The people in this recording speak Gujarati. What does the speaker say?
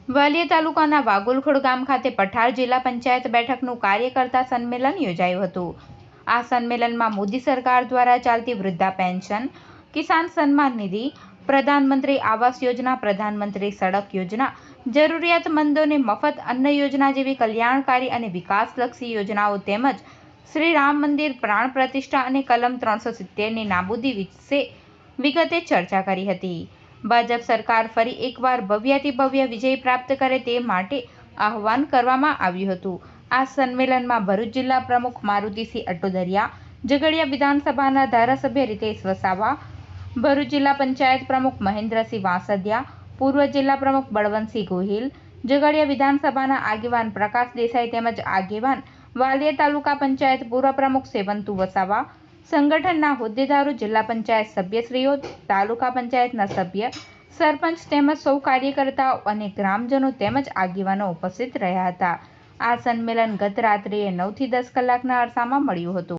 વાલિયા તાલુકાના વાગોલખોડ ગામ ખાતે પઠાર જિલ્લા પંચાયત બેઠકનું કાર્યકર્તા સંમેલન યોજાયું હતું. આ સંમેલનમાં મોદી સરકાર દ્વારા ચાલતી વૃદ્ધા પેન્શન, કિસાન સન્માન નિધિ, પ્રધાનમંત્રી આવાસ યોજના, પ્રધાનમંત્રી સડક યોજના, જરૂરિયાતમંદોને મફત અન્ન યોજના જેવી કલ્યાણકારી અને વિકાસલક્ષી યોજનાઓ તેમજ શ્રી રામ મંદિર પ્રાણ પ્રતિષ્ઠા અને કલમ 370ની નાબૂદી વિશે વિગતે ચર્ચા કરી હતી. ભાજપ સરકાર ફરી એકવાર ભવ્યાતિભવ્ય વિજય પ્રાપ્ત કરે તે માટે આહ્વાન કરવામાં આવ્યું હતું. આ સંમેલનમાં ભરૂચ જિલ્લા પ્રમુખ મારુતિસિંહ અટોદરિયા, ઝઘડિયા વિધાનસભાના ધારાસભ્ય રીતેશ વસાવા, ભરૂચ જિલ્લા પંચાયત પ્રમુખ મહેન્દ્રસિંહ વાંસદિયા, પૂર્વ જિલ્લા પ્રમુખ બળવંતસિંહ ગોહિલ, ઝઘડિયા વિધાનસભાના આગેવાન પ્રકાશ દેસાઈ તેમજ આગેવાન વાલિયા તાલુકા પંચાયત પૂર્વ પ્રમુખ સેવંતુ વસાવા, સંગઠનના હોદ્દેદારો, જિલ્લા પંચાયત સભ્યશ્રીઓ, તાલુકા પંચાયતના સભ્ય, સરપંચ તેમજ સૌ કાર્યકર્તાઓ અને ગ્રામજનો તેમજ આગેવાનો ઉપસ્થિત રહ્યા હતા. આ સંમેલન ગત રાત્રિએ 9 થી 10 કલાકના અરસામાં મળ્યું હતું.